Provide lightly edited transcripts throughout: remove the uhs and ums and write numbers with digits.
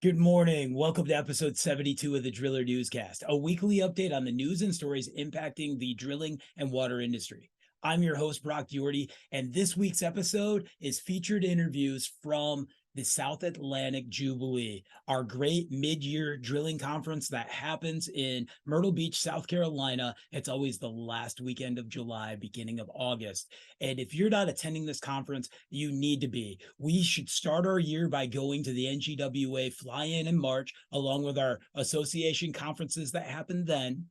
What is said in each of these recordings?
Good morning. Welcome to episode 72 of the Driller Newscast, a weekly update on the news and stories impacting the drilling and water industry. I'm your host, Brock Yordy, and this week's episode is featured interviews from the South Atlantic Jubilee, our great mid-year drilling conference that happens in Myrtle Beach, South Carolina. It's always the last weekend of July, beginning of August. And if you're not attending this conference, you need to be. We should start our year by going to the NGWA fly-in in March, along with our association conferences that happen then,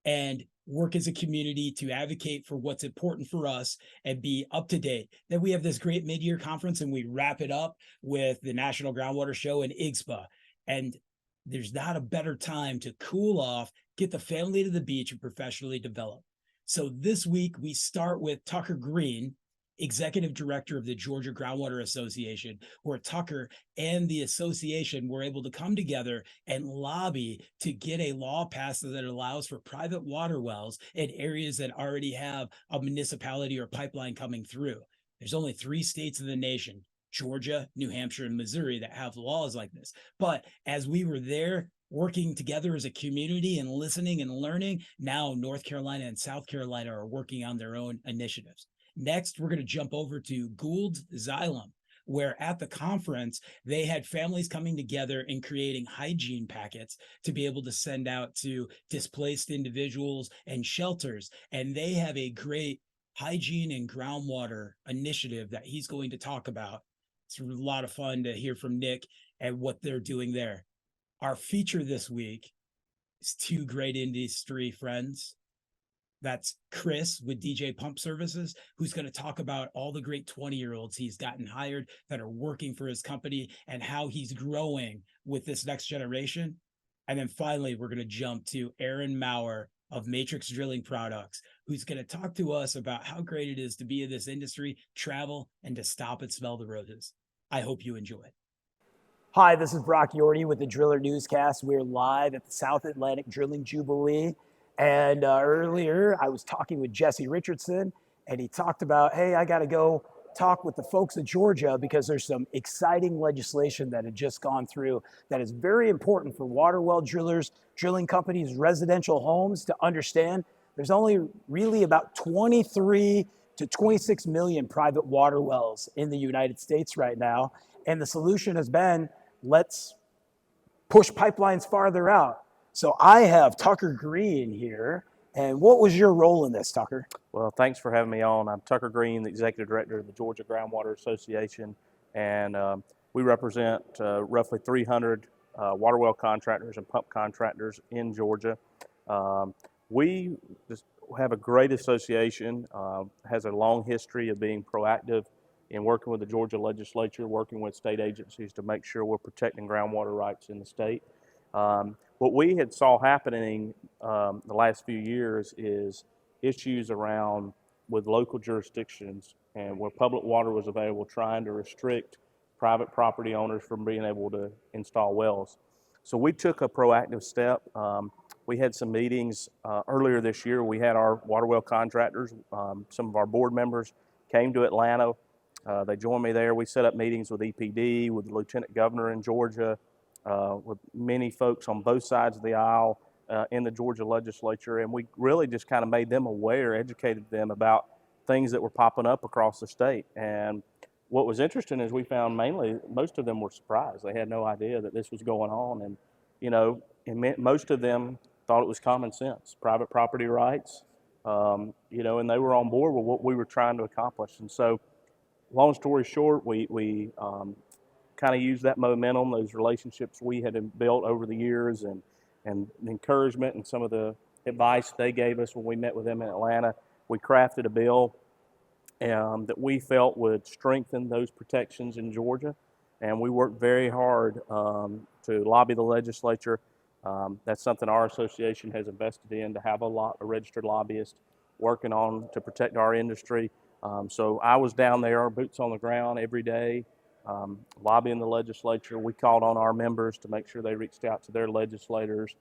and work as a community to advocate for what's important for us and be up to date. Then we have this great mid-year conference and we wrap it up with the National Groundwater Show and IGSPA. And there's not a better time to cool off, get the family to the beach, and professionally develop. So this week we start with Tucker Green, executive director of the Georgia Groundwater Association, where Tucker and the association were able to come together and lobby to get a law passed that allows for private water wells in areas that already have a municipality or pipeline coming through. There's only 3 states in the nation, Georgia, New Hampshire, and Missouri, that have laws like this. But as we were there working together as a community and listening and learning, now North Carolina and South Carolina are working on their own initiatives. Next, we're going to jump over to Gould's Xylem, where at the conference, they had families coming together and creating hygiene packets to be able to send out to displaced individuals and shelters. And they have a great hygiene and groundwater initiative that he's going to talk about. It's a lot of fun to hear from Nick and what they're doing there. Our feature this week is 2 great industry friends. That's Chris with DJ Pump Services, who's going to talk about all the great 20-year-olds he's gotten hired that are working for his company and how he's growing with this next generation. And then finally, we're going to jump to Aaron Maurer of Matrix Drilling Products, who's going to talk to us about how great it is to be in this industry, travel, and to stop and smell the roses. I hope you enjoy. Hi, this is Brock Yordy with the Driller Newscast. We're live at the South Atlantic Drilling Jubilee. And earlier I was talking with Jesse Richardson, and he talked about, hey, I got to go talk with the folks of Georgia because there's some exciting legislation that had just gone through that is very important for water well drillers, drilling companies, residential homes to understand. There's only really about 23 to 26 million private water wells in the United States right now. And the solution has been, let's push pipelines farther out. So I have Tucker Green here. And what was your role in this, Tucker? Well, thanks for having me on. I'm Tucker Green, the Executive Director of the Georgia Groundwater Association, and we represent roughly 300 water well contractors and pump contractors in Georgia. We just have a great association, has a long history of being proactive in working with the Georgia legislature, working with state agencies to make sure we're protecting groundwater rights in the state. What we had saw happening the last few years is issues around with local jurisdictions and where public water was available, trying to restrict private property owners from being able to install wells. So we took a proactive step. We had some meetings earlier this year. We had our water well contractors, some of our board members came to Atlanta. They joined me there. We set up meetings with EPD, with the Lieutenant Governor in Georgia, with many folks on both sides of the aisle in the Georgia legislature, and we really just kind of made them aware, educated them about things that were popping up across the state. And what was interesting is we found mainly most of them were surprised. They had no idea that this was going on, and most of them thought it was common sense, private property rights, and they were on board with what we were trying to accomplish. And so, long story short, we kind of use that momentum, those relationships we had built over the years, and the encouragement and some of the advice they gave us when we met with them in Atlanta. We crafted a bill that we felt would strengthen those protections in Georgia, and we worked very hard to lobby the legislature. That's something our association has invested in, to have a registered lobbyist working on to protect our industry. So I was down there, boots on the ground every day, lobbying the legislature. We called on our members to make sure they reached out to their legislators,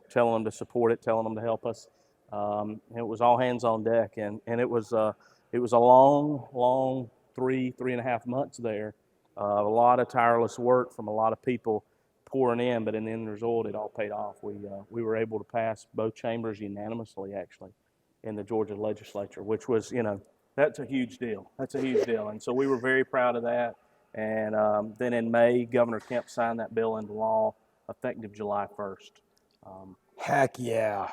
telling them to support it, telling them to help us. It was all hands on deck, and it was a long 3.5 months there A lot of tireless work from a lot of people pouring in, but in the end result, it all paid off. We were able to pass both chambers unanimously, actually, in the Georgia legislature, which was, that's a huge deal. That's a huge deal. And so we were very proud of that. And then in May, Governor Kemp signed that bill into law effective July 1st. Heck yeah.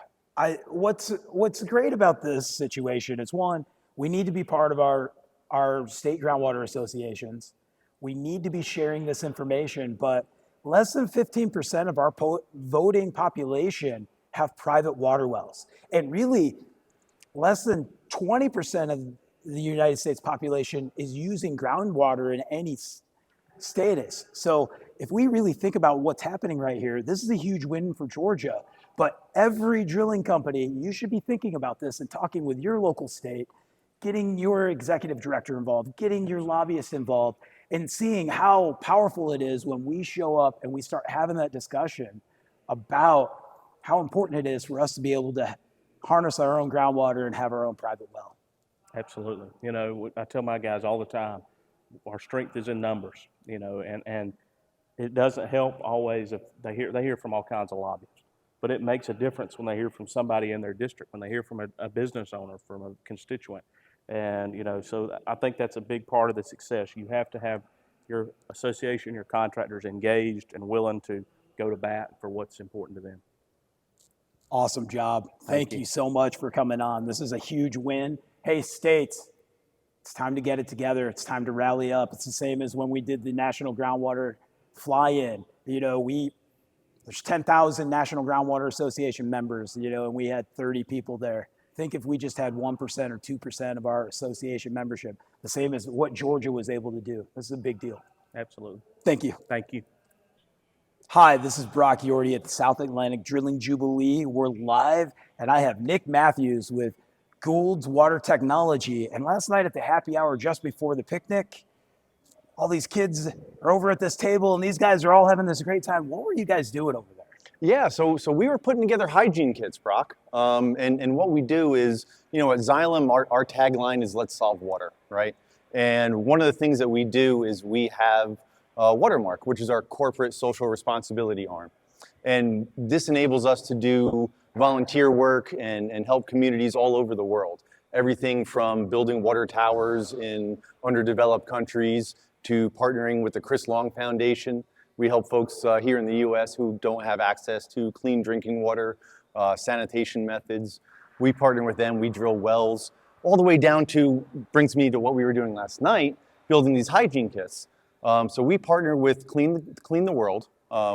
What's great about this situation is, one, we need to be part of our state groundwater associations. We need to be sharing this information, but less than 15% of our voting population have private water wells. And really, less than 20% of the United States population is using groundwater in any status. So if we really think about what's happening right here, this is a huge win for Georgia. But every drilling company, you should be thinking about this and talking with your local state, getting your executive director involved, getting your lobbyist involved, and seeing how powerful it is when we show up and we start having that discussion about how important it is for us to be able to harness our own groundwater and have our own private well. Absolutely. I tell my guys all the time, our strength is in numbers, and it doesn't help always if they hear from all kinds of lobbyists. But it makes a difference when they hear from somebody in their district, when they hear from a business owner, from a constituent. And, so I think that's a big part of the success. You have to have your association, your contractors engaged and willing to go to bat for what's important to them. Awesome job. Thank you so much for coming on. This is a huge win. Hey, states, it's time to get it together. It's time to rally up. It's the same as when we did the National Groundwater Fly-In. There's 10,000 National Groundwater Association members, and we had 30 people there. Think if we just had 1% or 2% of our association membership, the same as what Georgia was able to do. This is a big deal. Absolutely. Thank you. Thank you. Hi, this is Brock Yordy at the South Atlantic Drilling Jubilee. We're live, and I have Nick Matthews with Gould's Water Technology. And last night at the happy hour just before the picnic, all these kids are over at this table, and these guys are all having this great time. What were you guys doing over there? Yeah, so we were putting together hygiene kits, Brock. And what we do is, at Xylem, our tagline is "Let's solve water," right? And one of the things that we do is we have Watermark, which is our corporate social responsibility arm. And this enables us to do volunteer work and help communities all over the world. Everything from building water towers in underdeveloped countries to partnering with the Chris Long Foundation. We help folks here in the U.S. who don't have access to clean drinking water, sanitation methods. We partner with them, we drill wells, all the way down to, brings me to what we were doing last night, building these hygiene kits. So we partner with Clean the World,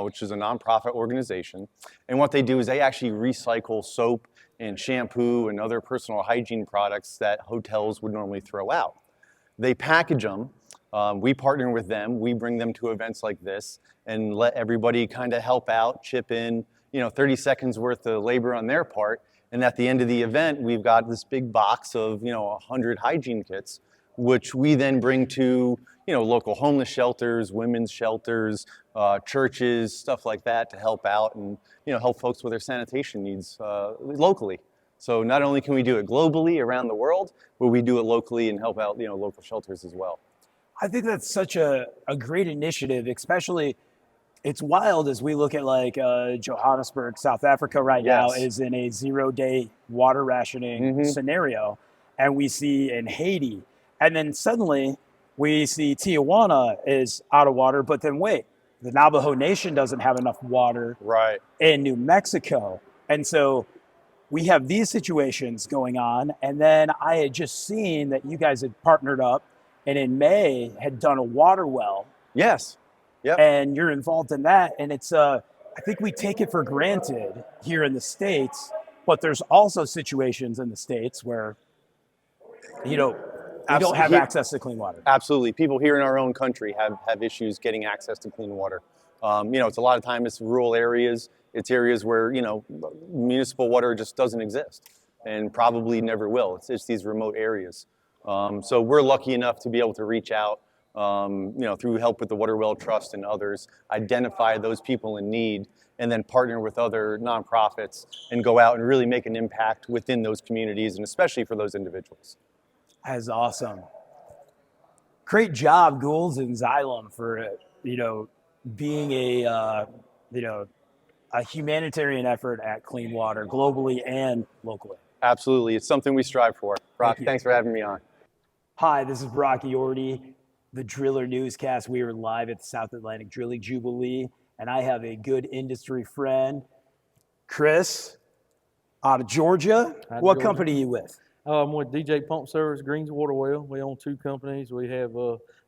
which is a nonprofit organization. And what they do is they actually recycle soap and shampoo and other personal hygiene products that hotels would normally throw out. They package them. We partner with them. We bring them to events like this and let everybody kind of help out, chip in, 30 seconds worth of labor on their part. And at the end of the event, we've got this big box of, 100 hygiene kits, which we then bring to, local homeless shelters, women's shelters, churches, stuff like that to help out and, help folks with their sanitation needs locally. So not only can we do it globally around the world, but we do it locally and help out, local shelters as well. I think that's such a great initiative, especially it's wild as we look at like Johannesburg, South Africa right now is in a 0-day water rationing scenario. And we see in Haiti, and then suddenly we see Tijuana is out of water, but then wait, the Navajo Nation doesn't have enough water in New Mexico. And so we have these situations going on. And then I had just seen that you guys had partnered up and in May had done a water well. Yes. Yep. And you're involved in that. And it's, I think we take it for granted here in the States, but there's also situations in the States where, we don't have access to clean water. Absolutely. People here in our own country have issues getting access to clean water. It's a lot of time it's rural areas. It's areas where, municipal water just doesn't exist and probably never will. It's these remote areas. So we're lucky enough to be able to reach out, through help with the Water Well Trust and others, identify those people in need, and then partner with other nonprofits and go out and really make an impact within those communities and especially for those individuals. That is awesome. Great job, Goulds and Xylem, for being a humanitarian effort at clean water globally and locally. Absolutely. It's something we strive for. Brock, Thank you. thanks for having me on. Hi, this is Brock Yordy, the Driller Newscast. We are live at the South Atlantic Drilling Jubilee, and I have a good industry friend, Chris, out of Georgia. What Georgia. company are you with? I'm with DJ Pump Service, Greenswater Well. We own 2 companies. We have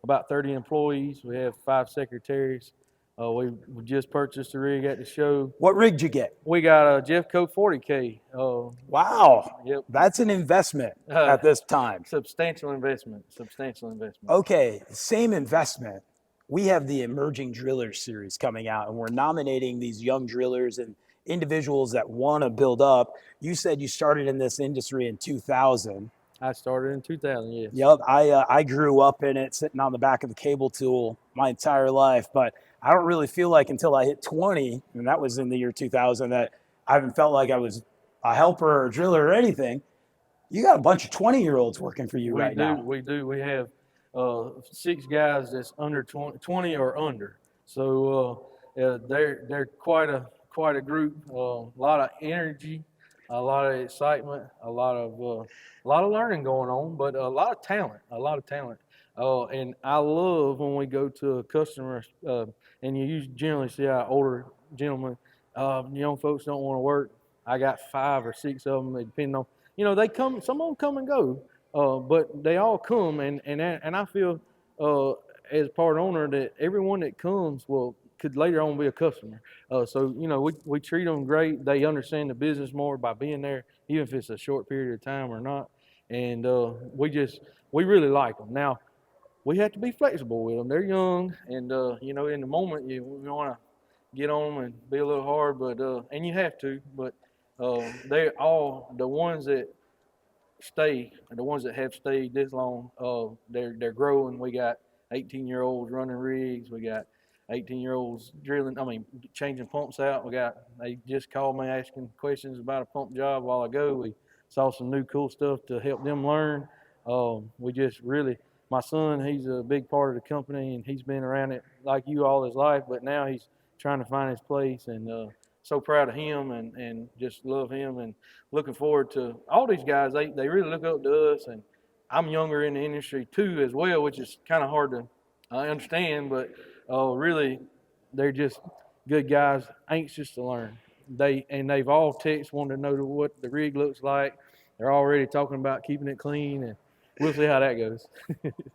about 30 employees. We have 5 secretaries. We just purchased a rig at the show. What rig did you get? We got a Jeffco 40K. Wow, Yep. that's an investment at this time. Substantial investment. Okay, same investment. We have the Emerging Drillers series coming out, and we're nominating these young drillers and individuals that want to build up. You said you started in this industry in 2000. I started in 2000, yes. Yep, I grew up in it, sitting on the back of the cable tool my entire life, but I don't really feel like until I hit 20, and that was in the year 2000, that I haven't felt like I was a helper or a driller or anything. You got a bunch of 20-year-olds working for you right now. We do. We have 6 guys that's under 20 or under. So they're quite a group. A lot of energy, a lot of excitement, a lot of learning going on, but a lot of talent. And I love when we go to a customer, and you generally see our older gentlemen, young folks don't want to work. I got 5 or 6 of them. They depend on, they come. Some of them come and go, but they all come. And I feel as part owner that everyone that comes could later on be a customer. So we treat them great. They understand the business more by being there, even if it's a short period of time or not. And we really like them. Now, we have to be flexible with them. They're young, and in the moment we want to get on them and be a little hard, but and you have to. But they're all the ones that stay, and the ones that have stayed this long. They're growing. We got 18-year-olds running rigs. We got 18-year-olds changing pumps out. They just called me asking questions about a pump job a while ago. We saw some new cool stuff to help them learn. My son, he's a big part of the company, and he's been around it like you all his life, but now he's trying to find his place, and so proud of him and just love him, and looking forward to all these guys. They really look up to us, and I'm younger in the industry too as well, which is kind of hard to understand, but really they're just good guys, anxious to learn. They've all texted wanting to know what the rig looks like. They're already talking about keeping it clean, and we'll see how that goes.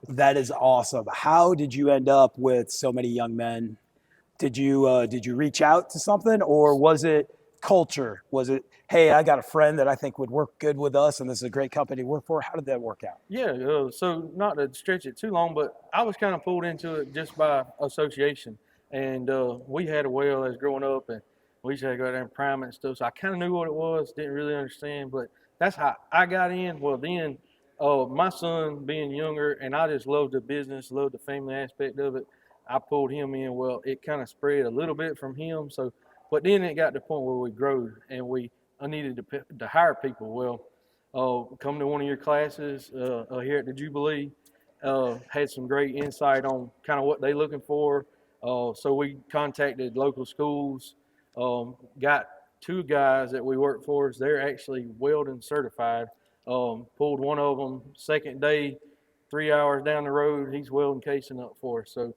That is awesome. How did you end up with so many young men? Did you reach out to something, or was it culture? Was it, hey, I got a friend that I think would work good with us, and this is a great company to work for? How did that work out? Yeah, so not to stretch it too long, but I was kind of pulled into it just by association. And we had a well as growing up, and we used to go out there and prime it and stuff. So I kind of knew what it was, didn't really understand, but that's how I got in. Well, then my son being younger, and I just loved the business, loved the family aspect of it. I pulled him in. Well, it kind of spread a little bit from him. So, but then it got to the point where we grew, and I needed to hire people. Well, come to one of your classes here at the Jubilee, had some great insight on kind of what they're looking for. So we contacted local schools, got 2 guys that we work for. They're actually welding certified. Pulled one of them second day, 3 hours down the road, he's welding casing up for us. So,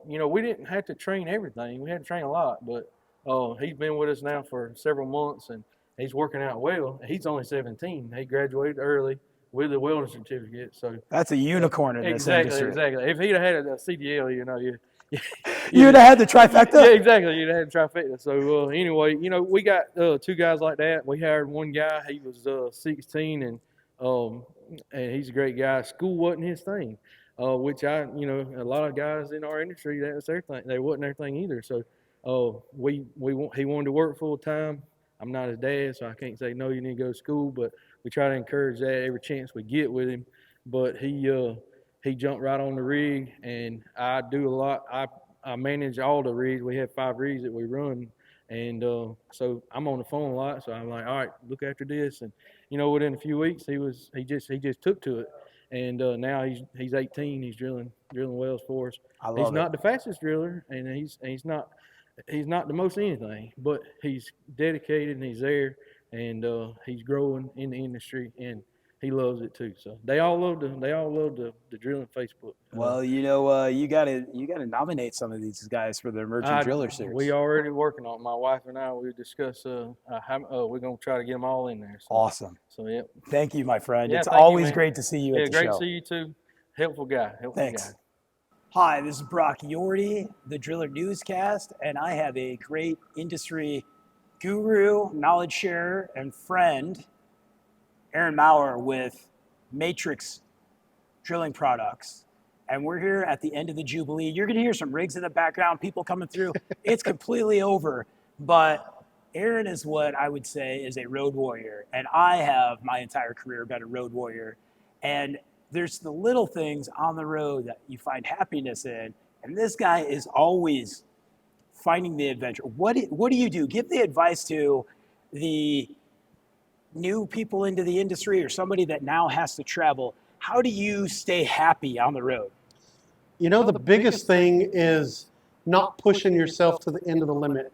we didn't have to train everything. We had to train a lot, but he's been with us now for several months, and he's working out well. He's only 17. He graduated early with a welding certificate. So that's a unicorn in this industry. Exactly. If he'd have had a CDL, you'd have had the trifecta. Yeah, exactly. You'd have had the trifecta. So anyway, we got 2 guys like that. We hired one guy. He was 16, and he's a great guy. School wasn't his thing, which a lot of guys in our industry, that was their thing. They wasn't their thing either. So he wanted to work full time. I'm not his dad, so I can't say no. You need to go to school, but we try to encourage that every chance we get with him. But he jumped right on the rig, and I do a lot. I manage all the rigs. We have 5 rigs that we run, and so I'm on the phone a lot. So I'm like, all right, look after this, and within a few weeks he just took to it, and now he's 18. He's drilling wells for us. I love He's it. not the fastest driller, and he's not the most anything, but he's dedicated and he's there, and he's growing in the industry, and he loves it too. So they all love the drilling Facebook. Well, you know, you gotta nominate some of these guys for the Emerging Driller Series. We already working on it. My wife and I, we discuss how we're gonna try to get them all in there. So, Awesome. So yeah. Thank you, my friend. Yeah, It's thank you, always man. great to see you Yeah, at the great show. to see you too. Helpful guy. Thanks. Hi, this is Brock Yordy, the Driller Newscast, and I have a great industry guru, knowledge sharer, and friend, Aaron Maurer with Matrix Drilling Products. And we're here at the end of the Jubilee. You're going to hear some rigs in the background, people coming through. It's completely over. But Aaron is what I would say is a road warrior. And I have my entire career been a road warrior. And there's the little things on the road that you find happiness in. And this guy is always finding the adventure. What do you do? Give the advice to the new people into the industry or somebody that now has to travel. How do you stay happy on the road? You know, the biggest thing is not pushing yourself to the end of the limit.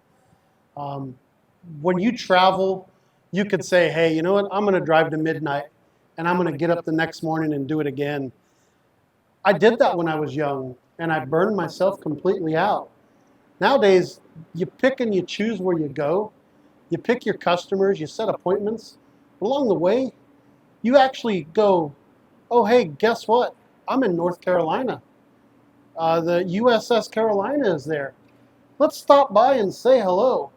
When you travel, you could say, hey, you know what, I'm going to drive to midnight and I'm going to get up the next morning and do it again. I did that when I was young and I burned myself completely out. Nowadays, you pick and you choose where you go. You pick your customers, you set appointments. Along the way, you actually go, oh, hey, guess what? I'm in North Carolina. The USS Carolina is there. Let's stop by and say hello.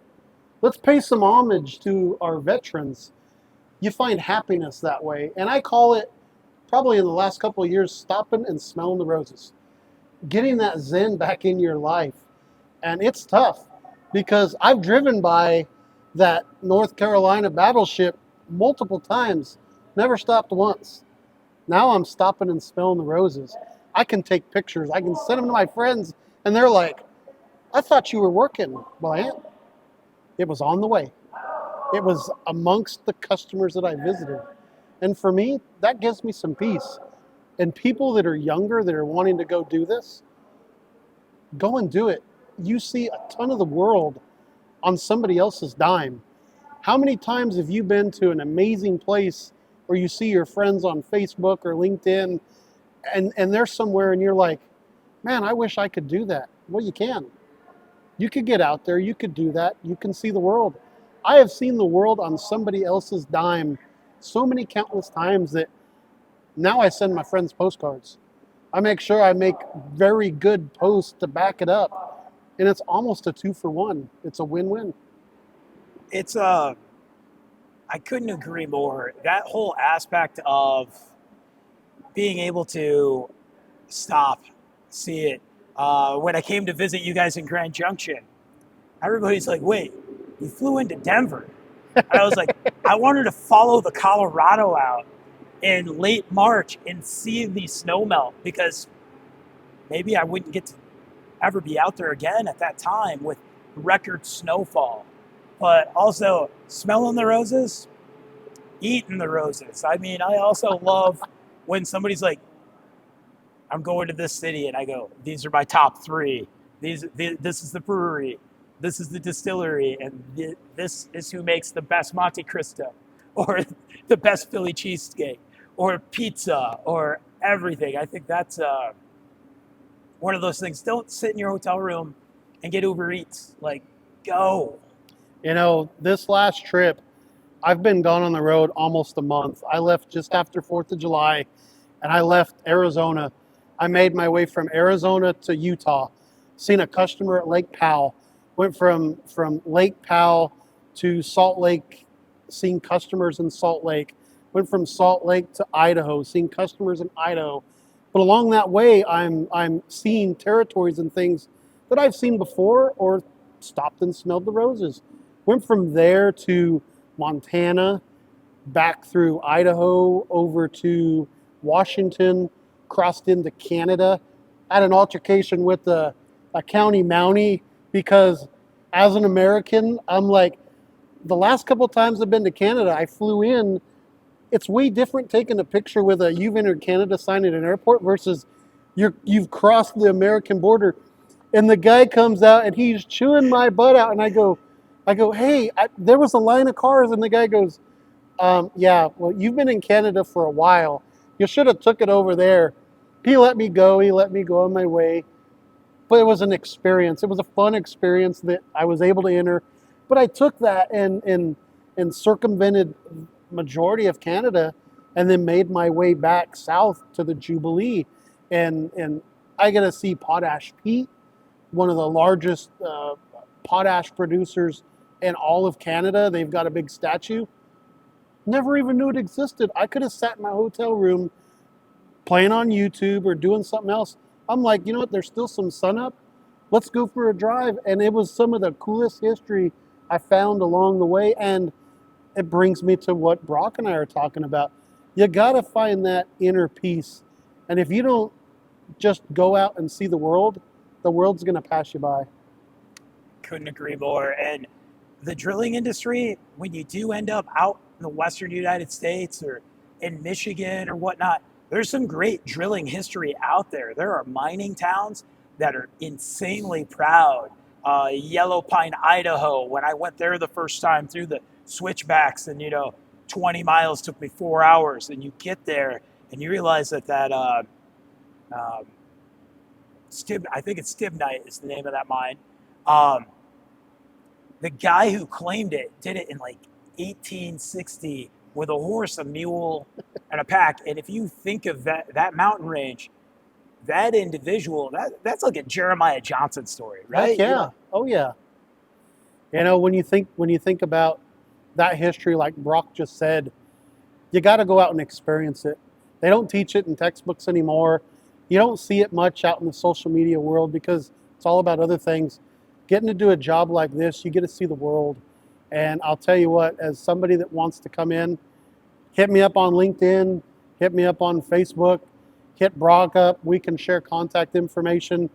Let's pay some homage to our veterans. You find happiness that way. And I call it, probably in the last couple of years, stopping and smelling the roses. Getting that zen back in your life. And it's tough because I've driven by that North Carolina battleship multiple times, never stopped once. Now I'm stopping and smelling the roses. I can take pictures. I can send them to my friends, and they're like, I thought you were working. Well, I am. It was on the way. It was amongst the customers that I visited. And for me, that gives me some peace. And people that are younger that are wanting to go do this, go and do it. You see a ton of the world on somebody else's dime. How many times have you been to an amazing place where you see your friends on Facebook or LinkedIn and they're somewhere and you're like, man, I wish I could do that. Well, you can. You could get out there. You could do that. You can see the world. I have seen the world on somebody else's dime so many countless times that now I send my friends postcards. I make sure I make very good posts to back it up. And it's almost a 2-for-1. It's a win-win. It's I couldn't agree more. That whole aspect of being able to stop, see it. When I came to visit you guys in Grand Junction, everybody's like, wait, you flew into Denver. And I was like, I wanted to follow the Colorado out in late March and see the snow melt because maybe I wouldn't get to ever be out there again at that time with record snowfall. But also smelling the roses, eating the roses. I mean, I also love when somebody's like, I'm going to this city, and I go, these are my top 3. This is the brewery. This is the distillery, and this is who makes the best Monte Cristo, or the best Philly cheesesteak, or pizza, or everything. I think that's one of those things. Don't sit in your hotel room and get Uber Eats. Like, go. You know, this last trip, I've been gone on the road almost a month. I left just after 4th of July, and I left Arizona. I made my way from Arizona to Utah, seen a customer at Lake Powell, went from Lake Powell to Salt Lake, seen customers in Salt Lake, went from Salt Lake to Idaho, seeing customers in Idaho. But along that way, I'm seeing territories and things that I've seen before or stopped and smelled the roses. Went from there to Montana, back through Idaho, over to Washington, crossed into Canada. Had an altercation with a county Mountie because as an American, I'm like, the last couple times I've been to Canada, I flew in it's way different taking a picture with a "You've entered Canada" sign at an airport versus you've crossed the American border, and the guy comes out and he's chewing my butt out, and I go, hey, there was a line of cars, and the guy goes, yeah, well, you've been in Canada for a while. You should have took it over there. He let me go. He let me go on my way. But it was an experience. It was a fun experience that I was able to enter. But I took that and circumvented majority of Canada, and then made my way back south to the Jubilee, and I got to see Potash Pete, one of the largest potash producers in all of Canada. They've got a big statue. Never even knew it existed. I could have sat in my hotel room playing on YouTube or doing something else. I'm like, you know what? There's still some sun up. Let's go for a drive. And it was some of the coolest history I found along the way. And it brings me to what Brock and I are talking about. You got to find that inner peace. And if you don't just go out and see the world's going to pass you by. Couldn't agree more. And the drilling industry, when you do end up out in the Western United States or in Michigan or whatnot, there's some great drilling history out there. There are mining towns that are insanely proud. Yellow Pine, Idaho, when I went there the first time through the switchbacks, and 20 miles took me 4 hours, and you get there and you realize that I think it's Stibnite is the name of that mine. The guy who claimed it did it in like 1860 with a horse, a mule, and a pack. And if you think of that mountain range, that individual, that's like a Jeremiah Johnson story, right? Heck yeah. Oh yeah. When you think about that history, like Brock just said, you got to go out and experience it. They don't teach it in textbooks anymore. You don't see it much out in the social media world because it's all about other things. Getting to do a job like this, you get to see the world. And I'll tell you what, as somebody that wants to come in, hit me up on LinkedIn, hit me up on Facebook, hit Brock up. We can share contact information.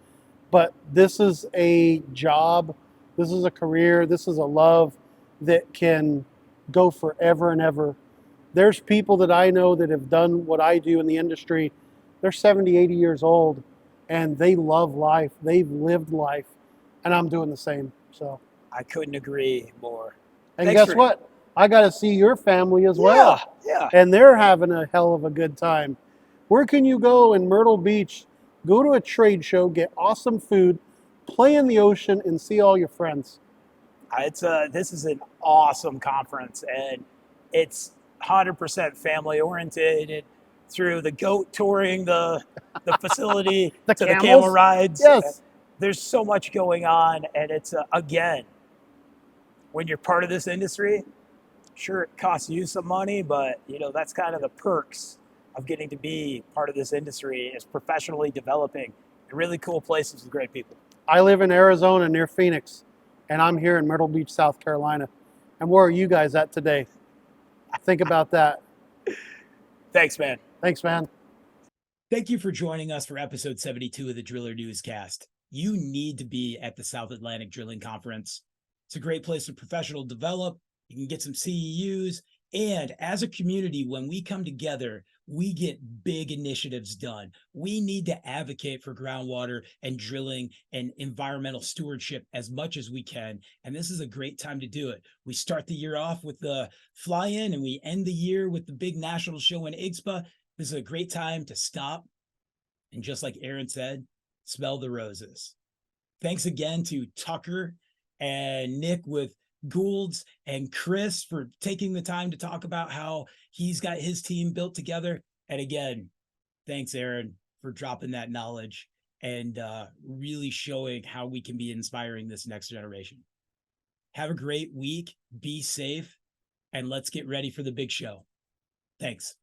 But this is a job, this is a career, this is a love that can go forever and ever. There's people that I know that have done what I do in the industry. They're 70, 80 years old, and they love life. They've lived life, and I'm doing the same. So I couldn't agree more. And Thanks guess what? I got to see your family as well. Yeah. And they're having a hell of a good time. Where can you go in Myrtle Beach? Go to a trade show, get awesome food, play in the ocean, and see all your friends. This is an awesome conference, and it's 100% family oriented through the goat touring the facility The to camels? the camel rides. Yes. There's so much going on, and it's again, when you're part of this industry, sure, it costs you some money, but that's kind of the perks of getting to be part of this industry, is professionally developing in really cool places with great people. I live in Arizona near Phoenix, and I'm here in Myrtle Beach, South Carolina. And where are you guys at today? Think about that. Thanks, man. Thanks, man. Thank you for joining us for episode 72 of the Driller Newscast. You need to be at the South Atlantic Drilling Conference. It's a great place to professional develop. You can get some CEUs. And as a community, when we come together, we get big initiatives done. We need to advocate for groundwater and drilling and environmental stewardship as much as we can. And this is a great time to do it. We start the year off with the fly-in, and we end the year with the big national show in IGSPA. This is a great time to stop and, just like Aaron said, smell the roses. Thanks again to Tucker and Nick with Gould's and Chris for taking the time to talk about how he's got his team built together. And again, thanks, Aaron, for dropping that knowledge and really showing how we can be inspiring this next generation. Have a great week. Be safe. And let's get ready for the big show. Thanks.